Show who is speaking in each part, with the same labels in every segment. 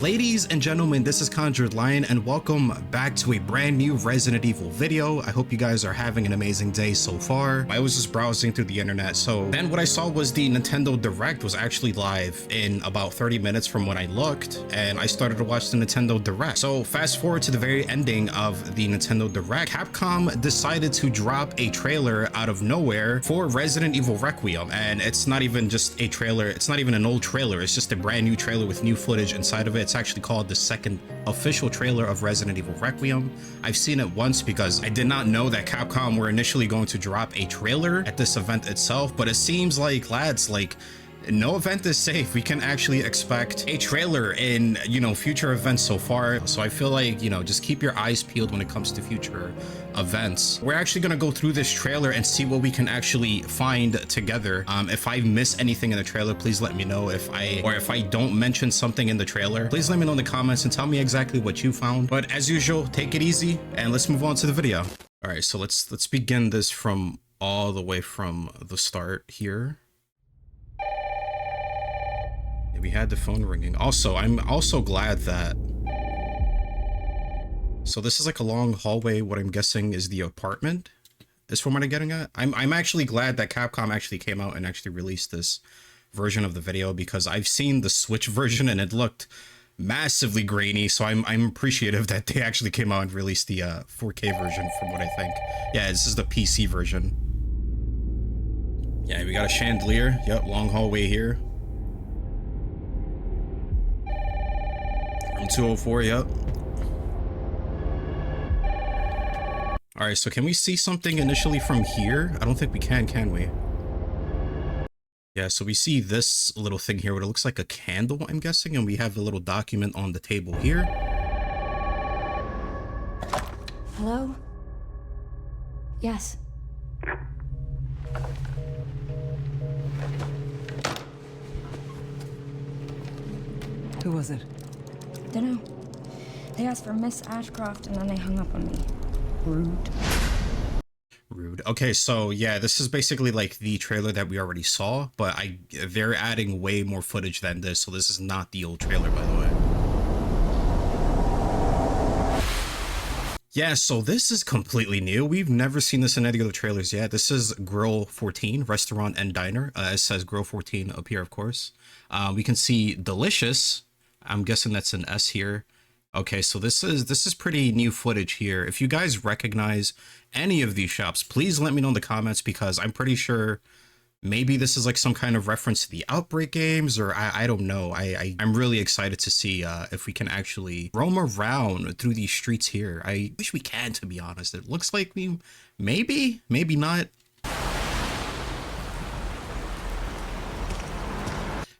Speaker 1: Ladies and gentlemen, this is Conjured Lion and welcome back to a brand new Resident Evil video. I hope you guys are having an amazing day so far. I was just browsing through the internet, so then what I saw was the Nintendo Direct was actually live in about 30 minutes from when I looked, and I started to watch the Nintendo Direct. So fast forward to the very ending of the Nintendo Direct, Capcom decided to drop a trailer out of nowhere for Resident Evil Requiem, and it's not even just a trailer, it's not even an old trailer, it's just a brand new trailer with new footage inside of it. It's actually called the second official trailer of Resident Evil Requiem. I've seen it once because I did not know that Capcom were initially going to drop a trailer at this event itself, but it seems like, lads, like, no event is safe. We can actually expect a trailer in, future events so far. So I feel like, just keep your eyes peeled when it comes to future events. We're actually going to go through this trailer and see what we can actually find together. If I miss anything in the trailer, please let me know. If I don't mention something in the trailer, please let me know in the comments and tell me exactly what you found. But as usual, take it easy and let's move on to the video. All right, so let's begin this from all the way from the start here. We had the phone ringing. Also, I'm also glad that... So this is like a long hallway. What I'm guessing is the apartment, is from what I'm getting at. I'm actually glad that Capcom actually came out and actually released this version of the video, because I've seen the Switch version and it looked massively grainy. So I'm appreciative that they actually came out and released the 4K version from what I think. Yeah, this is the PC version. Yeah, we got a chandelier. Yep, long hallway here. 204, yep. All right, so can we see something initially from here? I don't think we can we? Yeah, so we see this little thing here, what it looks like a candle, I'm guessing, and we have a little document on the table here.
Speaker 2: Hello? Yes.
Speaker 3: Who was it?
Speaker 2: Dunno. They asked for Miss Ashcroft and then they hung up on me. Rude.
Speaker 1: Rude. Okay, so yeah, this is basically like the trailer that we already saw, but they're adding way more footage than this, so this is not the old trailer, by the way. Yeah, so this is completely new. We've never seen this in any other trailers yet. This is Grill 14, Restaurant and Diner. It says Grill 14 up here, of course. We can see Delicious. I'm guessing that's an S here. Okay, so this is pretty new footage here. If you guys recognize any of these shops, please let me know in the comments, because I'm pretty sure maybe this is like some kind of reference to the Outbreak games, or I don't know. I'm really excited to see if we can actually roam around through these streets here. I wish we can, to be honest. It looks like we maybe not.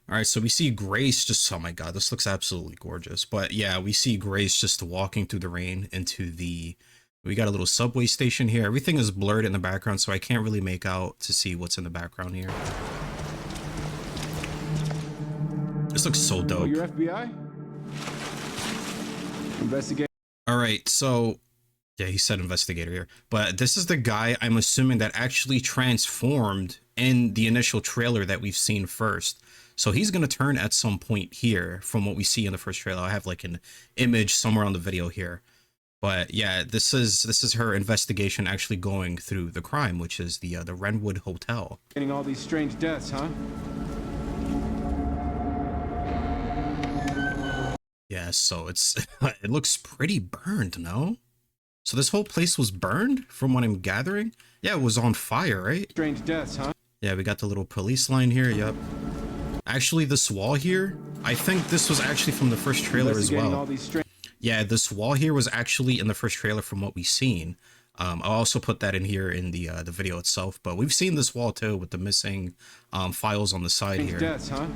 Speaker 1: All right, so we see Grace just, oh my God, this looks absolutely gorgeous. But yeah, we see Grace just walking through the rain into the, we got a little subway station here. Everything is blurred in the background, so I can't really make out to see what's in the background here. This looks so dope.
Speaker 4: Oh, you're FBI? Investigate.
Speaker 1: All right, so yeah, he said investigator here, but this is the guy I'm assuming that actually transformed in the initial trailer that we've seen first. So he's going to turn at some point here from what we see in the first trailer. I have like an image somewhere on the video here. But yeah, this is her investigation actually going through the crime, which is the Renwood Hotel.
Speaker 4: Getting all these strange deaths, huh?
Speaker 1: Yeah, so it's it looks pretty burned, no? So this whole place was burned from what I'm gathering? Yeah, it was on fire, right?
Speaker 4: Strange deaths, huh?
Speaker 1: Yeah, we got the little police line here, yep. Actually, this wall here, I think this was actually from the first trailer as well. Yeah, this wall here was actually in the first trailer from what we've seen. I'll also put that in here in the video itself, but we've seen this wall too with the missing files on the side here.
Speaker 4: Deaths, huh?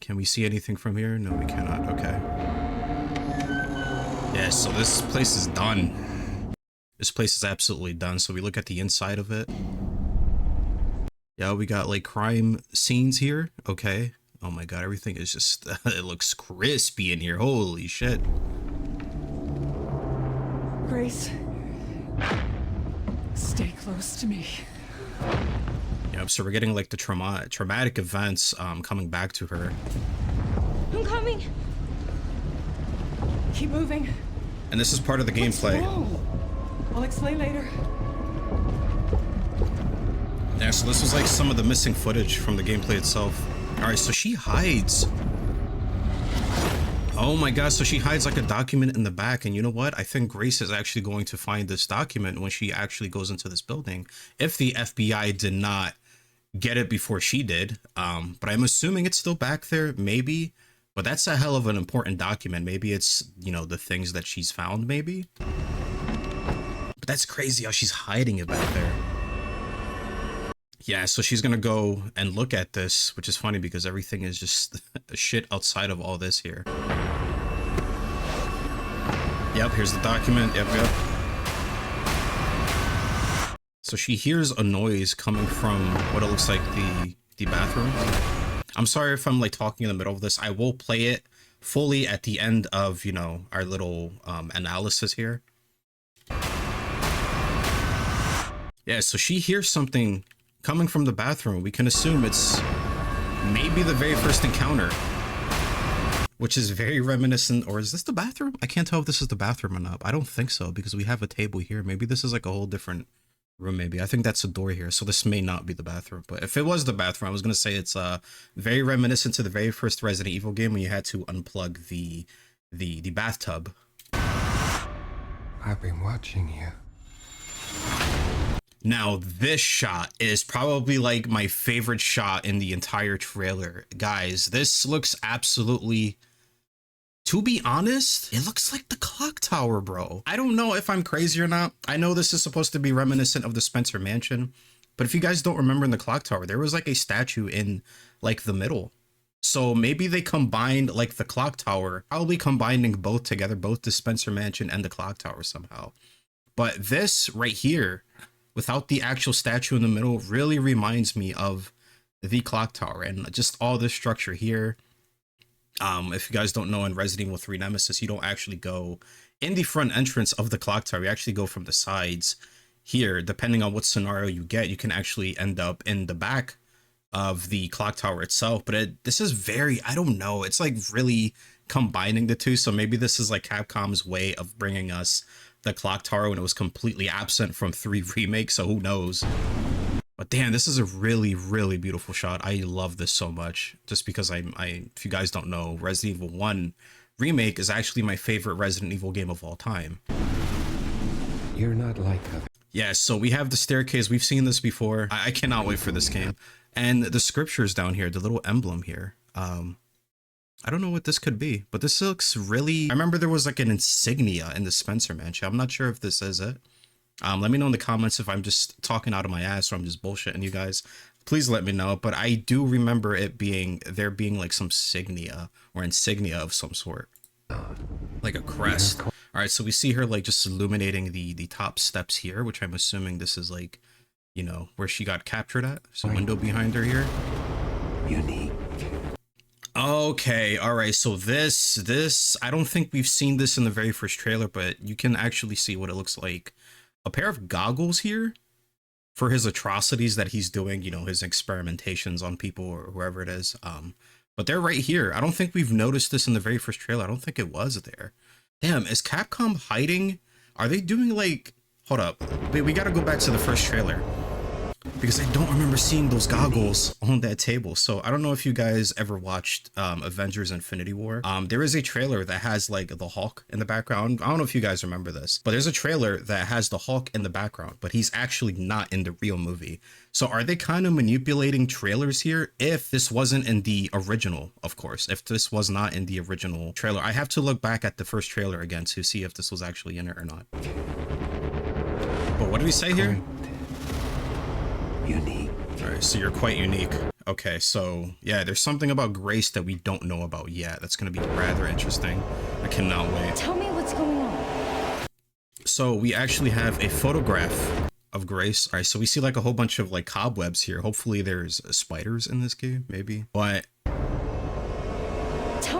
Speaker 1: Can we see anything from here? No, we cannot. Okay. Yeah, so this place is done. This place is absolutely done. So we look at the inside of it. Yeah, we got like crime scenes here. Okay. Oh my God, everything is just, it looks crispy in here. Holy shit.
Speaker 3: Grace, stay close to me.
Speaker 1: Yep, so we're getting like the traumatic events coming back to her.
Speaker 2: I'm coming.
Speaker 3: Keep moving.
Speaker 1: And this is part of the gameplay.
Speaker 3: I'll explain later.
Speaker 1: Yeah, so this was like some of the missing footage from the gameplay itself. Alright, so she hides. Oh my gosh, so she hides like a document in the back, and you know what? I think Grace is actually going to find this document when she actually goes into this building. If the FBI did not get it before she did, but I'm assuming it's still back there, maybe. But that's a hell of an important document. Maybe it's, you know, the things that she's found, maybe. But that's crazy how she's hiding it back there. Yeah, so she's gonna go and look at this, which is funny because everything is just shit outside of all this here. Yep, here's the document. Yep. So she hears a noise coming from what it looks like the bathroom. I'm sorry if I'm like talking in the middle of this. I will play it fully at the end of, you know, our little analysis here. Yeah, so she hears something coming from the bathroom. We can assume it's maybe the very first encounter, which is very reminiscent. Or is this the bathroom? I can't tell if this is the bathroom or not. I don't think so because we have a table here. Maybe this is like a whole different room. Maybe I think that's a door here, so this may not be the bathroom. But if it was the bathroom, I was gonna say it's very reminiscent to the very first Resident Evil game when you had to unplug the bathtub.
Speaker 5: I've been watching you.
Speaker 1: Now, this shot is probably like my favorite shot in the entire trailer. Guys, this looks absolutely, to be honest, it looks like the clock tower, bro. I don't know if I'm crazy or not. I know this is supposed to be reminiscent of the Spencer Mansion, but if you guys don't remember in the clock tower, there was like a statue in like the middle. So maybe they combined like the clock tower, probably combining both together, both the Spencer Mansion and the clock tower somehow. But this right here, without the actual statue in the middle, really reminds me of the clock tower and just all this structure here. If you guys don't know, in Resident Evil 3 Nemesis, you don't actually go in the front entrance of the clock tower. You actually go from the sides. Here, depending on what scenario you get, you can actually end up in the back of the clock tower itself. But this is very, I don't know, it's like really combining the two. So maybe this is like Capcom's way of bringing us the clock tower when it was completely absent from 3 Remake, so who knows. But damn, this is a really, really beautiful shot. I love this so much, just because if you guys don't know, Resident Evil 1 Remake is actually my favorite Resident Evil game of all time.
Speaker 5: You're not like other.
Speaker 1: Yeah, so we have the staircase. We've seen this before. I cannot wait for this game. And the scriptures down here, the little emblem here. I don't know what this could be, but this looks really... I remember there was like an insignia in the Spencer Mansion. I'm not sure if this is it. Let me know in the comments if I'm just talking out of my ass or I'm just bullshitting you guys. Please let me know. But I do remember it being... there being like some insignia of some sort. Like a crest. All right, so we see her like just illuminating the top steps here, which I'm assuming this is like, you know, where she got captured at. There's a window behind her here.
Speaker 5: Unique.
Speaker 1: Okay, all right, so this I don't think we've seen this in the very first trailer, but you can actually see what it looks like. A pair of goggles here for his atrocities that he's doing, you know, his experimentations on people or whoever it is. But they're right here. I don't think we've noticed this in the very first trailer. I don't think it was there. Damn, is Capcom hiding? Are they doing like, hold up, we gotta go back to the first trailer, because I don't remember seeing those goggles on that table. So I don't know if you guys ever watched Avengers Infinity War. There is a trailer that has like the Hulk in the background. I don't know if you guys remember this, but there's a trailer that has the Hulk in the background, but he's actually not in the real movie. So are they kind of manipulating trailers here? If this wasn't in the original, of course, if this was not in the original trailer, I have to look back at the first trailer again to see if this was actually in it or not. But what did we say here?
Speaker 5: Unique.
Speaker 1: All right, so you're quite unique. Okay, so yeah, there's something about Grace that we don't know about yet. That's going to be rather interesting. I cannot wait.
Speaker 2: Tell me what's going on.
Speaker 1: So we actually have a photograph of Grace. All right, so we see like a whole bunch of like cobwebs here. Hopefully there's spiders in this game, maybe. But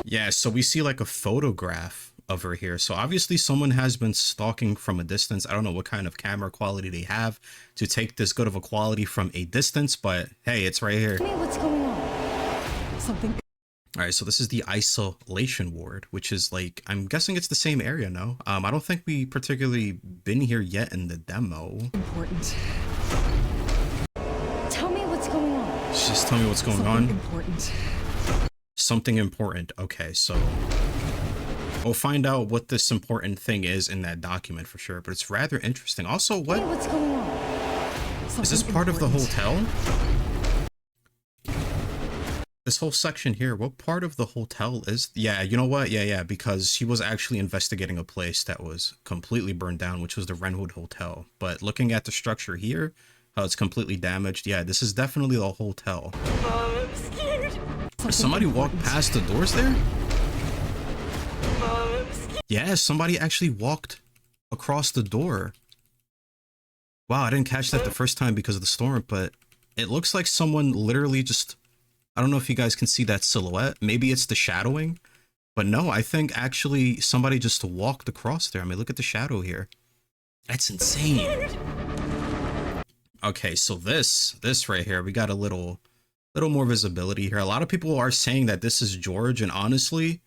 Speaker 1: yeah, so we see like a photograph of her here. So obviously someone has been stalking from a distance. I don't know what kind of camera quality they have to take this good of a quality from a distance, but hey, it's right here.
Speaker 2: Tell me what's going on.
Speaker 3: Something.
Speaker 1: All right, so this is the isolation ward, which is like, I'm guessing it's the same area, no? I don't think we particularly been here yet in the demo.
Speaker 3: Important.
Speaker 2: Tell me what's going on.
Speaker 1: Just tell me what's going
Speaker 3: Something
Speaker 1: on.
Speaker 3: important.
Speaker 1: Something important. Okay, so we'll find out what this important thing is in that document for sure, but it's rather interesting. Also,
Speaker 2: Tell me
Speaker 1: what
Speaker 2: what's going on.
Speaker 1: is this part of the hotel? This whole section here, what part of the hotel is? Yeah, you know what? Yeah, because she was actually investigating a place that was completely burned down, which was the Renwood Hotel. But looking at the structure here, how it's completely damaged, yeah, this is definitely the hotel.
Speaker 2: Mom, I'm scared.
Speaker 1: Somebody walked past the doors there?
Speaker 2: Mom, I'm scared.
Speaker 1: Yeah, somebody actually walked across the door. Wow, I didn't catch that the first time because of the storm, but it looks like someone literally just... I don't know if you guys can see that silhouette. Maybe it's the shadowing. But no, I think actually somebody just walked across there. I mean, look at the shadow here. That's insane. Okay, so this right here, we got a little more visibility here. A lot of people are saying that this is George, and honestly,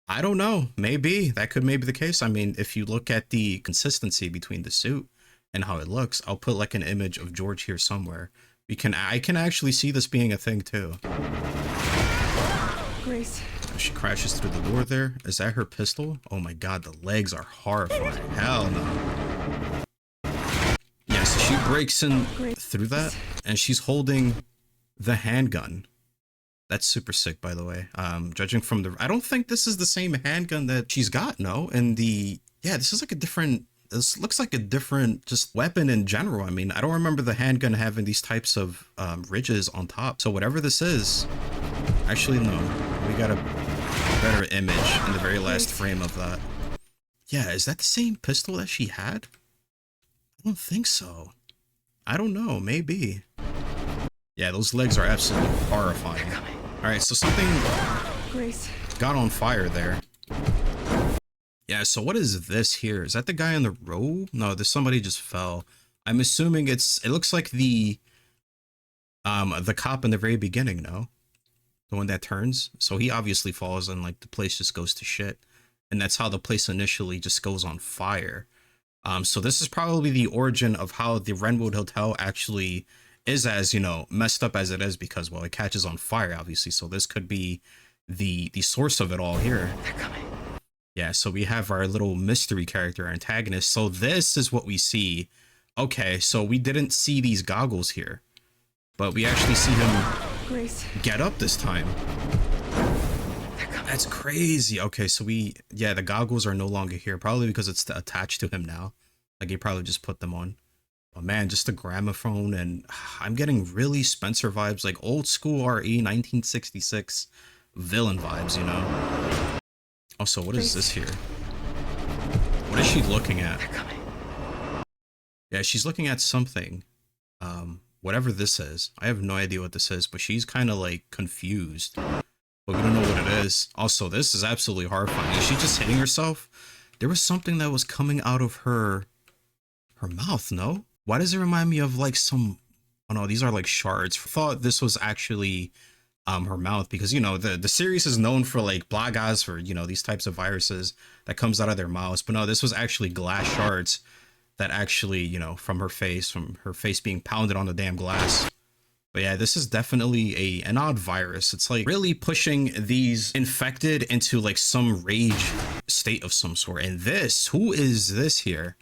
Speaker 1: I don't know. Maybe that could maybe the case. I mean, if you look at the consistency between the suit and how it looks, I'll put like an image of George here somewhere. I can actually see this being a thing too.
Speaker 3: Grace.
Speaker 1: She crashes through the door there. Is that her pistol? Oh my god, the legs are horrifying. Hell no. Yeah, so she breaks in through that and she's holding the handgun. That's super sick, by the way. Judging from the... I don't think this is the same handgun that she's got, no? And the... Yeah, this is like a different... This looks like a different just weapon in general. I mean, I don't remember the handgun having these types of ridges on top. So whatever this is... Actually, no. We got a better image in the very last frame of that. Yeah, is that the same pistol that she had? I don't think so. I don't know. Maybe. Yeah, those legs are absolutely horrifying. Alright, so something got on fire there. Yeah, so what is this here? Is that the guy in the robe? No, there's somebody just fell. I'm assuming it looks like the cop in the very beginning, no? The one that turns. So he obviously falls and like the place just goes to shit. And that's how the place initially just goes on fire. So this is probably the origin of how the Renwood Hotel actually is as, you know, messed up as it is because, well, it catches on fire, obviously. So this could be the source of it all here.
Speaker 3: They're coming.
Speaker 1: Yeah, so we have our little mystery character, our antagonist. So this is what we see. Okay, so we didn't see these goggles here, but we actually see him get up this time. That's crazy. Okay, so yeah, the goggles are no longer here, probably because it's attached to him now. Like he probably just put them on. But man, just a gramophone, and I'm getting really Spencer vibes, like old school RE 1966 villain vibes, you know? Also, what is this here? What is she looking at? Yeah, she's looking at something. Whatever this is. I have no idea what this is, but she's kind of like confused. But we don't know what it is. Also, this is absolutely horrifying. Is she just hitting herself? There was something that was coming out of her mouth, no? Why does it remind me of like some... Oh no, these are like shards. I thought this was actually... her mouth, because you know the series is known for like blagas, for you know these types of viruses that comes out of their mouths, but no, this was actually glass shards that actually, you know, from her face being pounded on the damn glass. But yeah, this is definitely an odd virus. It's like really pushing these infected into like some rage state of some sort. And this, who is this here?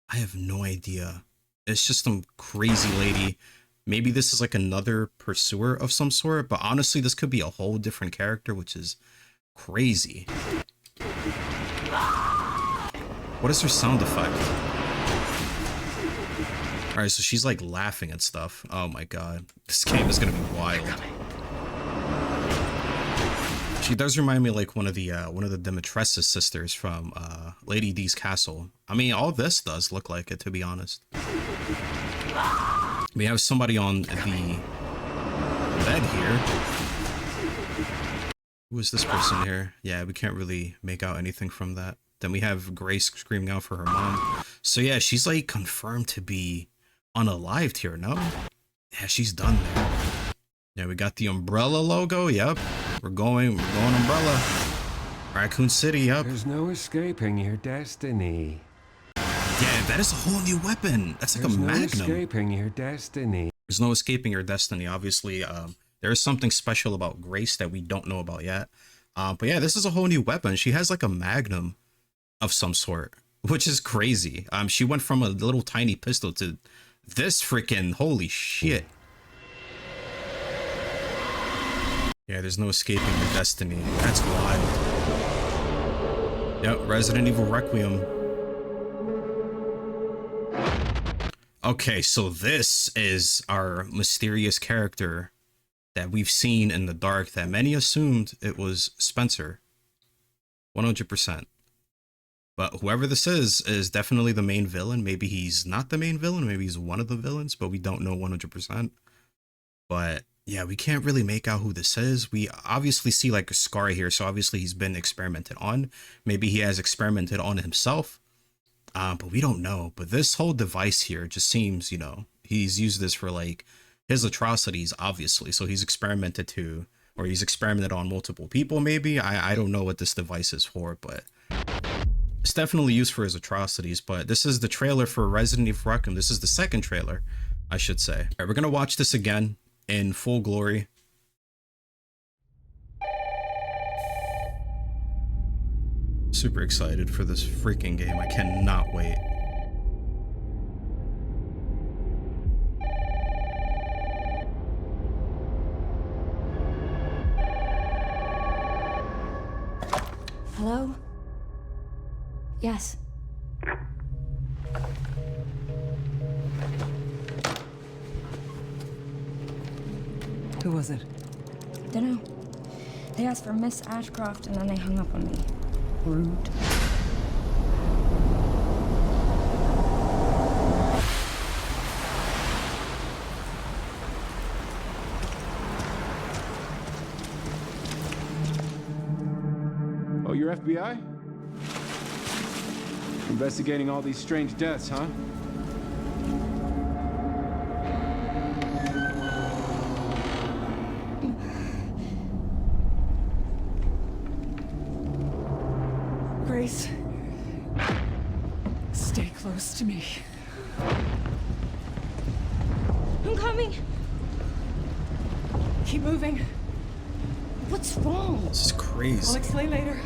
Speaker 1: I have no idea. It's just some crazy lady. Maybe this is like another pursuer of some sort, but honestly, this could be a whole different character, which is crazy. What is her sound effect? All right, so she's like laughing and stuff. Oh my god, this game is gonna be wild. She does remind me like one of the Dimitrescu's sisters from Lady D's Castle. I mean, all this does look like it, to be honest. We have somebody on the bed here. Who is this person here? Yeah, we can't really make out anything from that. Then we have Grace screaming out for her mom. So yeah, she's like confirmed to be unalived here, no? Yeah, she's done there. Yeah, we got the umbrella logo. Yep, we're going umbrella. Raccoon City. Yep.
Speaker 5: There's no escaping your destiny.
Speaker 1: Yeah, that is a whole new weapon. That's like
Speaker 5: There's
Speaker 1: a
Speaker 5: no
Speaker 1: magnum.
Speaker 5: escaping your destiny.
Speaker 1: There's no escaping your destiny. Obviously, there is something special about Grace that we don't know about yet. But yeah, this is a whole new weapon. She has like a magnum of some sort, which is crazy. She went from a little tiny pistol to this freaking holy shit. Yeah, there's no escaping your destiny. That's wild. Yep, Resident Evil Requiem. Okay, so this is our mysterious character that we've seen in the dark that many assumed it was Spencer. 100%. But whoever this is definitely the main villain. Maybe he's not the main villain. Maybe he's one of the villains, but we don't know 100%. But yeah, we can't really make out who this is. We obviously see like a scar here, so obviously he's been experimented on. Maybe he has experimented on himself. But we don't know. But this whole device here just seems, you know, he's used this for like his atrocities, obviously. So he's experimented to, or he's experimented on multiple people, maybe. I don't know what this device is for, but it's definitely used for his atrocities. But this is the trailer for Resident Evil Requiem. This is the second trailer, I should say. All right, we're going to watch this again in full glory. Super excited for this freaking game. I cannot wait.
Speaker 2: Hello? Yes.
Speaker 3: Who was it?
Speaker 2: Dunno. They asked for Miss Ashcroft and then they hung up on me. Rude.
Speaker 4: Oh, you're FBI? Investigating all these strange deaths, huh?
Speaker 3: Grace. Stay close to me.
Speaker 2: I'm coming.
Speaker 3: Keep moving.
Speaker 2: What's wrong?
Speaker 1: This is
Speaker 3: I'll
Speaker 1: crazy.
Speaker 3: explain later.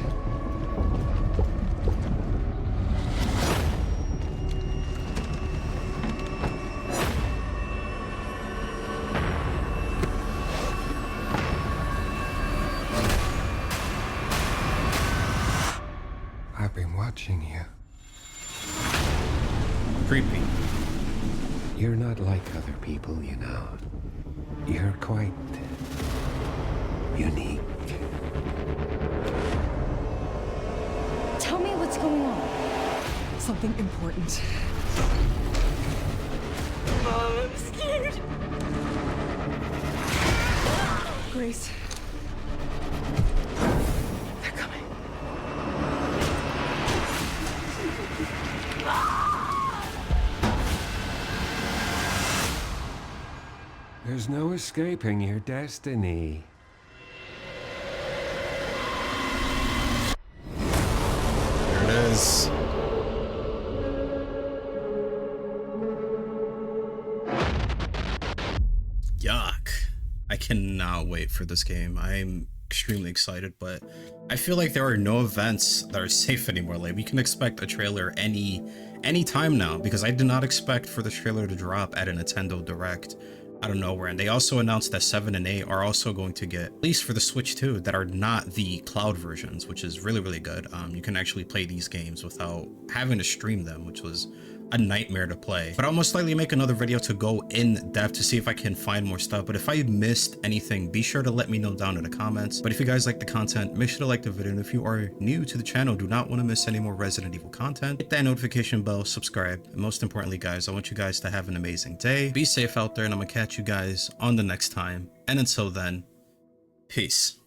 Speaker 5: I've been watching you.
Speaker 1: Creepy.
Speaker 5: You're not like other people, you know. You're quite unique.
Speaker 2: Tell me what's going on.
Speaker 3: Something important.
Speaker 2: Mom, I'm scared.
Speaker 3: Grace. They're coming.
Speaker 5: There's no escaping your destiny.
Speaker 1: There it is. Yuck. I cannot wait for this game. I'm extremely excited, but I feel like there are no events that are safe anymore. Like we can expect a trailer any time now, because I did not expect for the trailer to drop at a Nintendo Direct out of nowhere. And they also announced that 7 and 8 are also going to get released for the Switch too, that are not the cloud versions, which is really, really good. You can actually play these games without having to stream them, which was a nightmare to play. But I'll most likely make another video to go in depth to see if I can find more stuff. But if I missed anything, be sure to let me know down in the comments. But if you guys like the content, make sure to like the video. And if you are new to the channel, do not want to miss any more Resident Evil content, hit that notification bell, subscribe. And most importantly, guys, I want you guys to have an amazing day. Be safe out there, and I'm gonna catch you guys on the next time. And until then, peace.